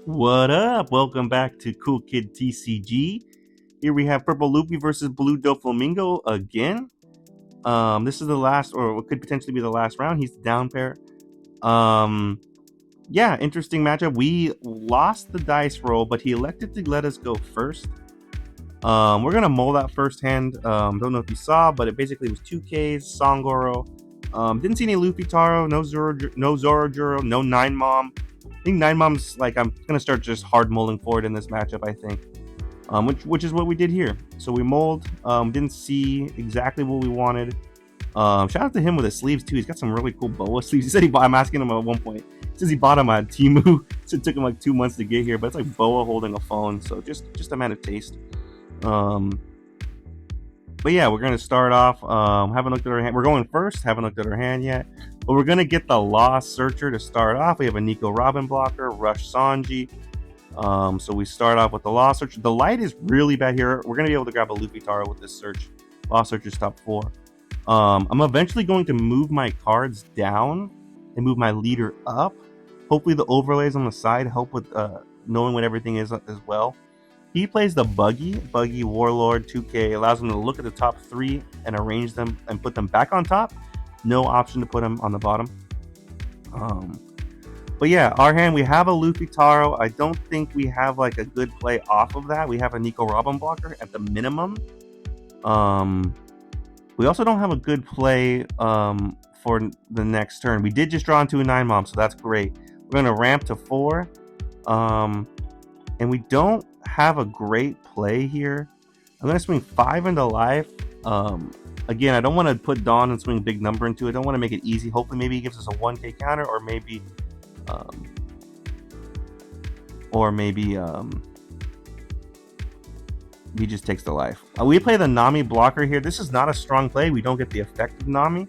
What up? Welcome back to Cool Kid TCG. Here we have Purple Luffy versus Blue Doflamingo again. This is the last, or what could potentially be the last round. He's the down pair. Yeah, interesting matchup. We lost the dice roll, but he elected to let us go first. We're gonna mull that first hand. Don't know if you saw, but it basically was 2Ks, Songoro. Didn't see any Luffy Taro, no Zorojuro, no Nine Mom. I think Nine Mom's like I'm gonna start just hard mulling forward in this matchup. I think, which is what we did here. So we mulled. Didn't see exactly what we wanted. Shout out to him with his sleeves too. He's got some really cool boa sleeves. He said he bought. I'm asking him at one point. He says he bought them at Temu. So it took him like 2 months to get here, but it's like boa holding a phone. So just a man of taste. But yeah, we're gonna start off. Haven't looked at our hand. We're going first. Haven't looked at our hand yet. But we're gonna get the Lost Searcher to start off. We have a Nico Robin blocker, Rush Sanji. So we start off with the Lost Searcher. The light is really bad here. We're gonna be able to grab a Luffy Taro with this search. Lost Searcher's top 4. I'm eventually going to move my cards down and move my leader up. Hopefully the overlays on the side help with knowing what everything is as well. He plays the Buggy Warlord 2K, allows him to look at the top 3 and arrange them and put them back on top. No option to put them on the bottom. But yeah, our hand, we have a Luffy Taro. I don't think we have like a good play off of that. We have a Nico Robin blocker at the minimum. We also don't have a good play for the next turn. We did just draw into a 9 Mom, so that's great. We're going to ramp to 4. And we don't have a great play here. I'm going to swing 5 into life. Again, I don't want to put Dawn and swing a big number into it. I don't want to make it easy. Hopefully maybe he gives us a 1K counter, or maybe he just takes the life. We play the Nami blocker here. This is not a strong play. We don't get the effect of Nami.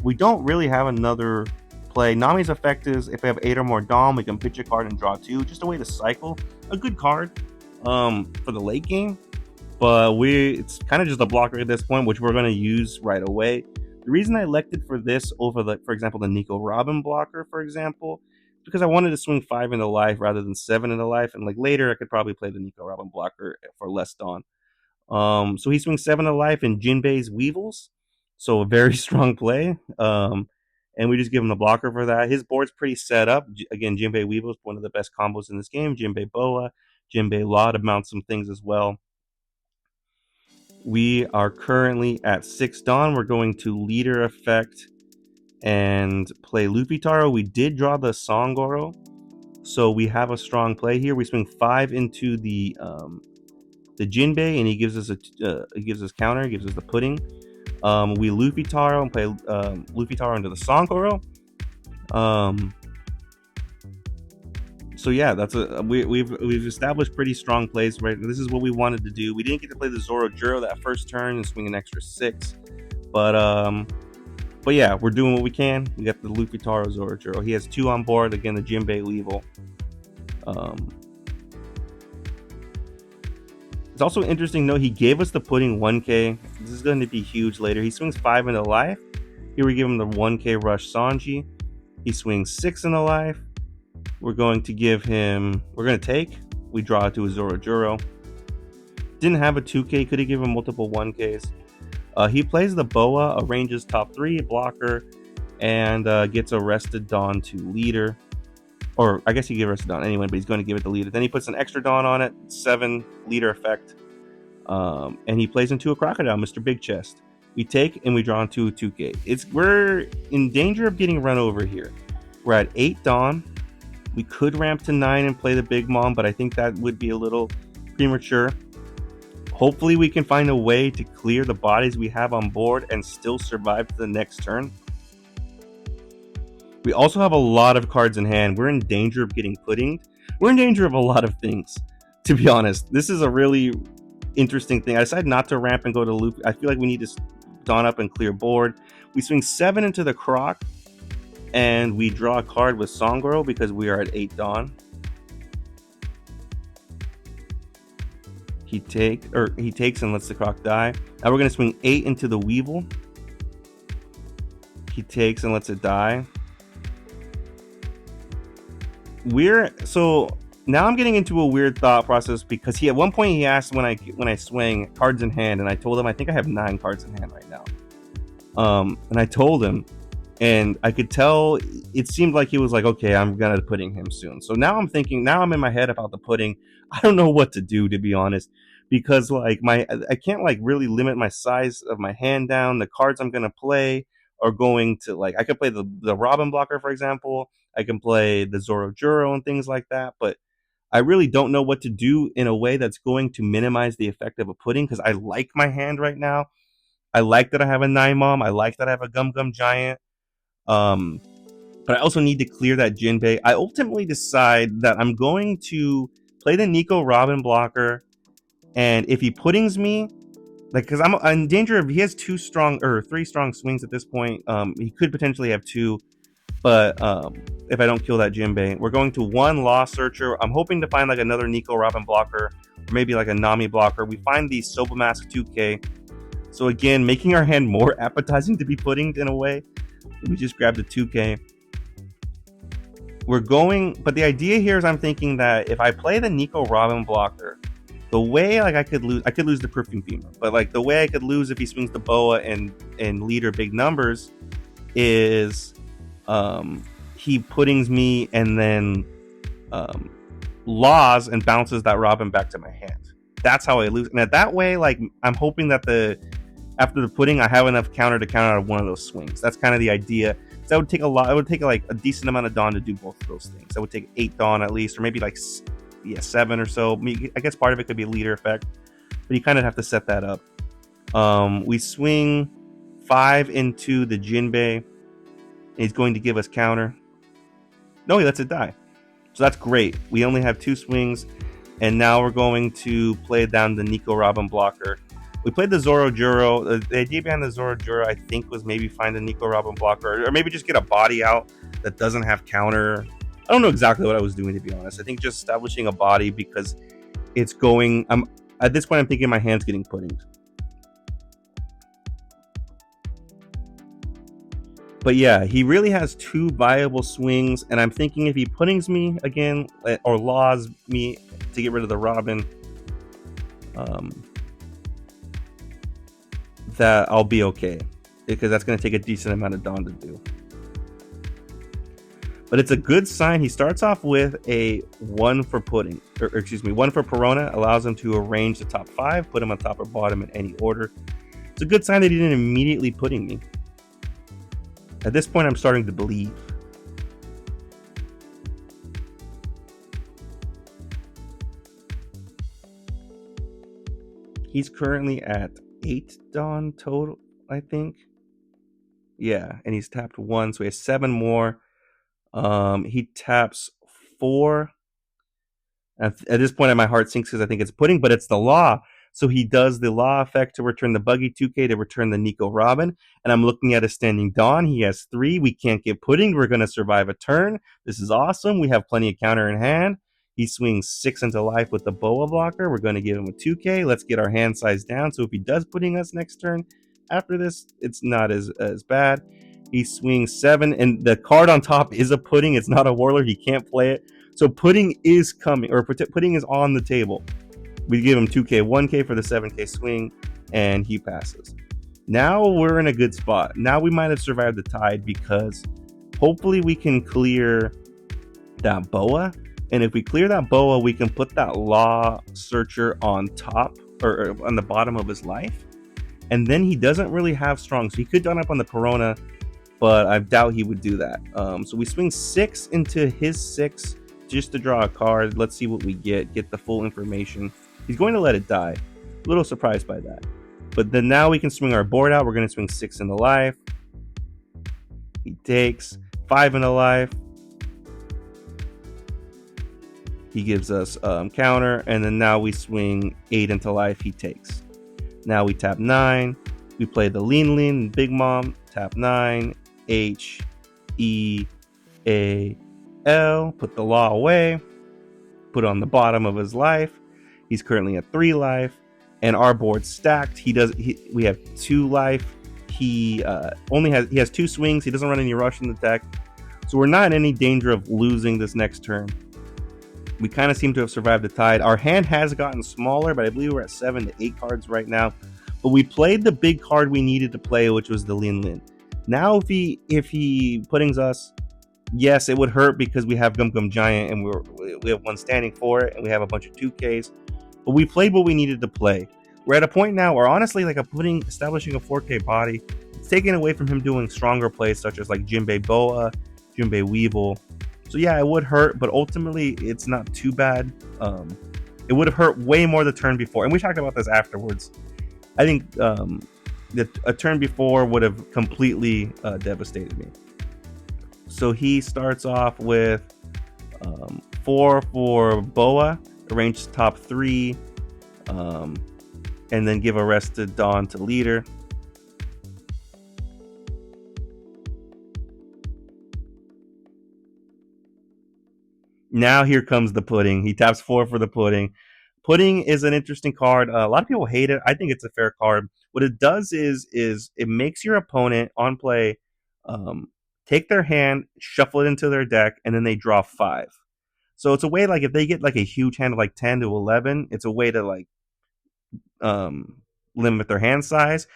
We don't really have another play. Nami's effect is if we have 8 or more Dawn, we can pitch a card and draw 2. Just a way to cycle. A good card for the late game. But it's kind of just a blocker at this point, which we're going to use right away. The reason I elected for this over, for example, the Nico Robin blocker, for example, is because I wanted to swing 5 into life rather than 7 into life. And like later, I could probably play the Nico Robin blocker for less Dawn. So he swings 7 into life in Jinbei's Weevils. So a very strong play. And we just give him the blocker for that. His board's pretty set up. Again, Jinbei Weevils, one of the best combos in this game. Jinbei Boa, Jinbei Law to mount some things as well. We are currently at 6 Dawn. We're going to leader effect and play Luffy Taro. We did draw the Songoro, so we have a strong play here. We swing 5 into the Jinbei, and he gives us counter. He gives us the pudding. We Luffy Taro and play Luffy Taro into the Songoro. So yeah, we've established pretty strong plays, right? This is what we wanted to do. We didn't get to play the Zorojuro that first turn and swing an extra 6, but yeah, we're doing what we can. We got the Luffy Taro Zorojuro. He has 2 on board. Again, the Jinbei Weevil. It's also interesting, though, he gave us the pudding 1K. This is going to be huge later. He swings 5 into life. Here we give him the 1K Rush Sanji. He swings 6 into life. We're going to take. We draw to a Zorojuro. Didn't have a 2K. Could have given multiple 1Ks. He plays the Boa, arranges top 3, blocker, and gets arrested Dawn to leader. Or I guess he gave arrested Dawn anyway, but he's going to give it the leader. Then he puts an extra Dawn on it, 7 leader effect. And he plays into a Crocodile, Mr. Big Chest. We take and we draw into a 2K. We're in danger of getting run over here. We're at 8 Dawn. We could ramp to 9 and play the Big Mom, but I think that would be a little premature. Hopefully we can find a way to clear the bodies we have on board and still survive to the next turn. We also have a lot of cards in hand. We're in danger of getting puddinged. We're in danger of a lot of things, to be honest. This is a really interesting thing. I decided not to ramp and go to Luffy. I feel like we need to Dawn up and clear board. We swing 7 into the Croc, and we draw a card with Songoro because we are at 8 Dawn. He takes and lets the Croc die. Now we're going to swing 8 into the Weevil. He takes and lets it die. now I'm getting into a weird thought process because at one point he asked when I swing cards in hand, and I told him I think I have 9 cards in hand right now. And I told him, and I could tell it seemed like he was like, okay, I'm gonna pudding him soon. So now I'm thinking, now I'm in my head about the pudding. I don't know what to do, to be honest, because like I can't like really limit my size of my hand down. The cards I'm gonna play are going to, like, I could play the Robin blocker, for example. I can play the Zoro Juro and things like that, but I really don't know what to do in a way that's going to minimize the effect of a pudding, because I like my hand right now. I like that I have a 9 mom. I like that I have a Gum Gum Giant. Um, but I also need to clear that Jinbei. I ultimately decide that I'm going to play the Nico Robin blocker, and if he puddings me, like, because I'm in danger of, he has 2 strong or 3 strong swings at this point. He could potentially have 2, but if I don't kill that Jinbei, we're going to 1 Law Searcher. I'm hoping to find like another Nico Robin blocker, or maybe like a Nami blocker. We find the Soba Mask 2K. So again, making our hand more appetizing to be puddinged in a way. We just grabbed the 2K. We're going, but the idea here is I'm thinking that if I play the Nico Robin blocker, the way like I could lose the Perfume Femur, but like the way I could lose if he swings the Boa and leader big numbers is he puddings me and then laws and bounces that Robin back to my hand. That's how I lose. And that way, like, I'm hoping that after the pudding, I have enough counter to counter out of one of those swings. That's kind of the idea. So that would take a lot. It would take like a decent amount of Dawn to do both of those things. That would take 8 Dawn at least, or maybe like 7 or so. I guess part of it could be a leader effect, but you kind of have to set that up. We swing 5 into the Jinbei. He's going to give us counter. No, he lets it die. So that's great. We only have 2 swings, and now we're going to play down the Nico Robin blocker. We played the Zoro Juro. The idea behind the Zoro Juro, I think, was maybe find a Nico Robin blocker, or maybe just get a body out that doesn't have counter. I don't know exactly what I was doing, to be honest. I think just establishing a body, because it's going. At this point, I'm thinking my hand's getting puddinged. But yeah, he really has 2 viable swings, and I'm thinking if he puddings me again or laws me to get rid of the Robin, that I'll be okay, because that's going to take a decent amount of Dawn to do. But it's a good sign. He starts off with a 1 for pudding, or excuse me, 1 for Perona, allows him to arrange the top 5, put him on top or bottom in any order. It's a good sign that he didn't immediately pudding me. At this point, I'm starting to believe. He's currently at 8 Dawn total, I think. Yeah, and he's tapped 1, so he has 7 more. He taps 4. At this point, my heart sinks because I think it's pudding, but it's the law. So he does the law effect to return the Buggy 2K to return the Nico Robin. And I'm looking at a standing Dawn. He has 3. We can't get pudding. We're going to survive a turn. This is awesome. We have plenty of counter in hand. He swings 6 into life with the Boa blocker. We're going to give him a 2K. Let's get our hand size down. So if he does pudding us next turn, after this, it's not as bad. He swings 7, and the card on top is a pudding. It's not a Warlord. He can't play it. So pudding is coming, or pudding is on the table. We give him 2K, 1K for the 7K swing, and he passes. Now we're in a good spot. Now we might have survived the tide, because hopefully we can clear that Boa. And if we clear that Boa, we can put that Law Searcher on top, or on the bottom of his life. And then he doesn't really have strong. So he could Dawn up on the Perona, but I doubt he would do that. So we swing 6 into his 6 just to draw a card. Let's see what we get the full information. He's going to let it die. A little surprised by that. But then now we can swing our board out. We're going to swing 6 into life. He takes 5 into life. He gives us counter. And then now we swing 8 into life. He takes. Now we tap 9. We play the Lean Big Mom. Tap 9. H, E, A, L. Put the law away. Put it on the bottom of his life. He's currently at 3 life, and our board's stacked. We have 2 life. He has 2 swings. He doesn't run any rush in the deck, so we're not in any danger of losing this next turn. We kind of seem to have survived the tide. Our hand has gotten smaller, but I believe we're at 7 to 8 cards right now. But we played the big card we needed to play, which was the Lin Lin. Now if he puttings us, yes, it would hurt because we have Gum Gum Giant and we have one standing for it, and we have a bunch of 2Ks. But we played what we needed to play. We're at a point now where honestly, like establishing a 4K body, it's taken away from him doing stronger plays such as like Jinbei Boa, Jinbei Weevil. So yeah, it would hurt, but ultimately it's not too bad. It would have hurt way more the turn before, and we talked about this afterwards. I think a turn before would have completely devastated me. So he starts off with 4 for Boa, arrange top 3, and then give a rest to Dawn to leader. Now here comes the pudding. He taps 4 for the pudding. Pudding is an interesting card. A lot of people hate it. I think it's a fair card. What it does is it makes your opponent on play take their hand, shuffle it into their deck, and then they draw 5. So it's a way, like if they get like a huge hand of like 10 to 11, it's a way to like limit their hand size.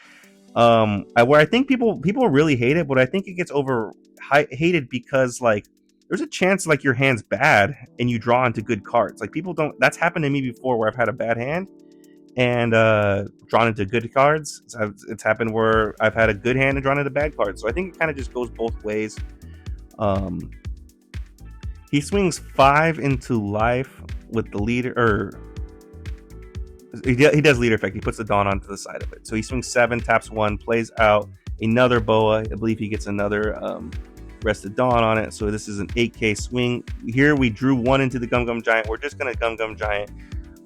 Where I think people really hate it, but I think it gets hated because like there's a chance like your hand's bad and you draw into good cards. Like people don't. That's happened to me before where I've had a bad hand and drawn into good cards. It's happened where I've had a good hand and drawn into bad cards. So I think it kind of just goes both ways. He swings 5 into life with the leader, or he does leader effect. He puts the Dawn onto the side of it. So he swings 7, taps 1, plays out another Boa. I believe he gets another rested Dawn on it. So this is an 8K swing. Here we drew 1 into the Gum Gum Giant. We're just going to Gum Gum Giant,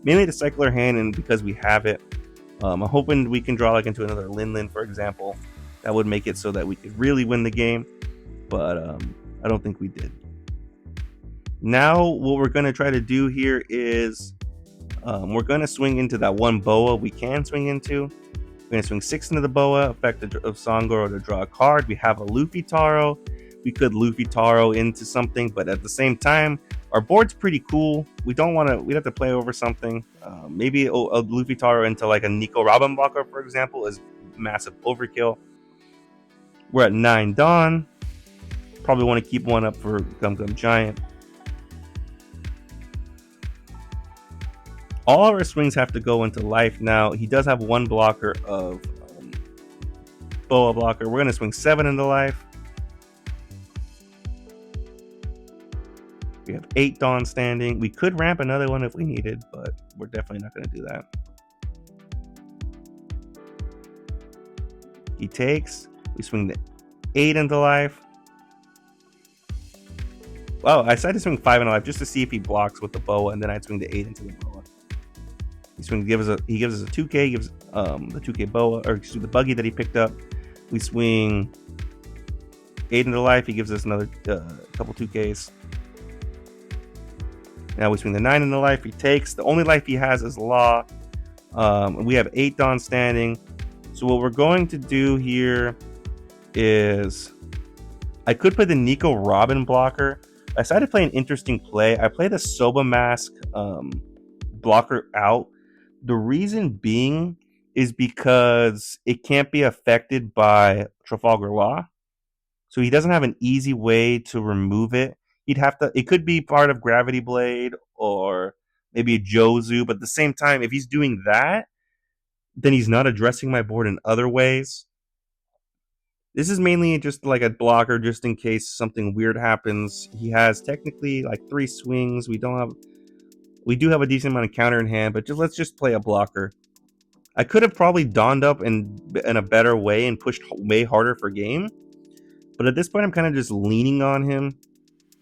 mainly to cycle our hand, and because we have it. I'm hoping we can draw like into another Lin Lin, for example. That would make it so that we could really win the game. But I don't think we did. Now what we're going to try to do here is we're going to swing into that one Boa we can swing into. We're going to swing 6 into the Boa, effect of Sangoro to draw a card. We have a Luffy Taro. We could Luffy Taro into something, but at the same time, our board's pretty cool. We'd have to play over something. Maybe a Luffy Taro into like a Nico Robin blocker, for example, is massive overkill. We're at 9 Dawn. Probably want to keep 1 up for Gum Gum Giant. All our swings have to go into life now. He does have 1 blocker of Boa blocker. We're going to swing 7 into life. We have 8 Dawn standing. We could ramp another one if we needed, but we're definitely not going to do that. He takes. We swing the 8 into life. Wow, I decided to swing 5 into life just to see if he blocks with the Boa, and then I'd swing the 8 into the Boa. He gives us a 2K, gives the 2K Boa, or excuse me, the buggy that he picked up. We swing 8 into life. He gives us another couple 2Ks. Now we swing the 9 into life. He takes. The only life he has is Law. We have 8 Dawn standing. So what we're going to do here is I could play the Nico Robin blocker. I decided to play an interesting play. I play the Soba Mask blocker out. The reason being is because it can't be affected by Trafalgar Law. So he doesn't have an easy way to remove it. It could be part of Gravity Blade or maybe a Jozu, but at the same time, if he's doing that, then he's not addressing my board in other ways. This is mainly just like a blocker just in case something weird happens. He has technically like 3 swings. We do have a decent amount of counter in hand, but let's just play a blocker. I could have probably donned up in a better way and pushed way harder for game, but at this point I'm kind of just leaning on him.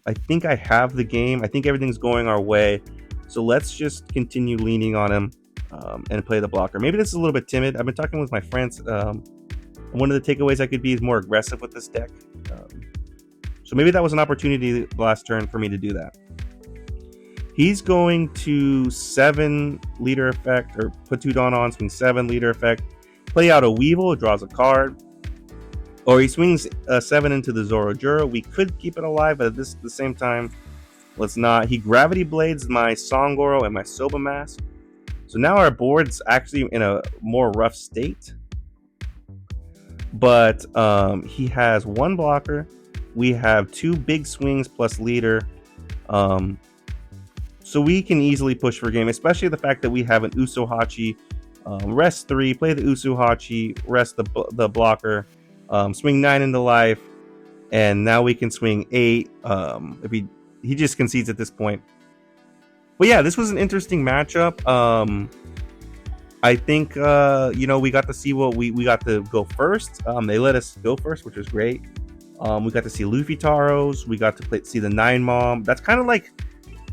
I think I have the game. I think everything's going our way. So let's just continue leaning on him and play the blocker. Maybe this is a little bit timid. I've been talking with my friends. One of the takeaways I could be is more aggressive with this deck. So maybe that was an opportunity last turn for me to do that. He's going to 7 leader effect, or put 2 Dawn on, swing 7 leader effect. Play out a Weevil, draws a card. Or he swings 7 into the Zorojuro. We could keep it alive, but at the same time, Let's not. He gravity blades my Songoro and my Soba Mask. So now our board's actually in a more rough state. But he has one blocker. We have 2 big swings plus leader. So we can easily push for game, especially the fact that we have an Usohachi. Rest 3, play the Usohachi, rest the blocker, swing 9 into life, and now we can swing 8. If he just concedes at this point. But yeah, this was an interesting matchup. I think we got to see what we got to go first. They let us go first, which was great. We got to see Luffy Taros. We got to see the 9 Mom. That's kind of like,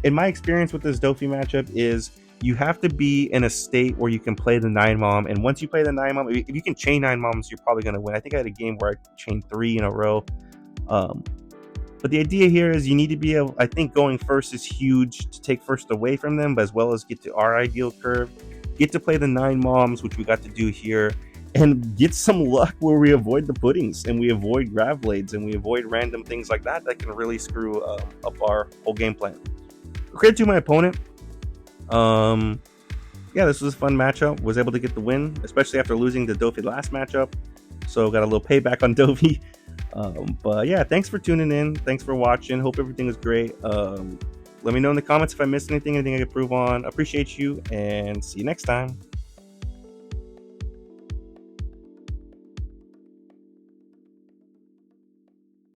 in my experience with this Dofi matchup, is you have to be in a state where you can play the 9 Mom. And once you play the 9 Mom, if you can chain 9 Moms, you're probably going to win. I think I had a game where I chained 3 in a row. But the idea here is you need to be able, I think going first is huge to take first away from them, but as well as get to our ideal curve. Get to play the 9 Moms, which we got to do here, and get some luck where we avoid the puddings and we avoid grav blades and we avoid random things like that can really screw up our whole game plan. Credit to my opponent. Yeah, this was a fun matchup. Was able to get the win, especially after losing the Dofi last matchup. So got a little payback on Dofi. But yeah, thanks for tuning in. Thanks for watching. Hope everything was great. Let me know in the comments if I missed anything I could improve on. Appreciate you, and see you next time.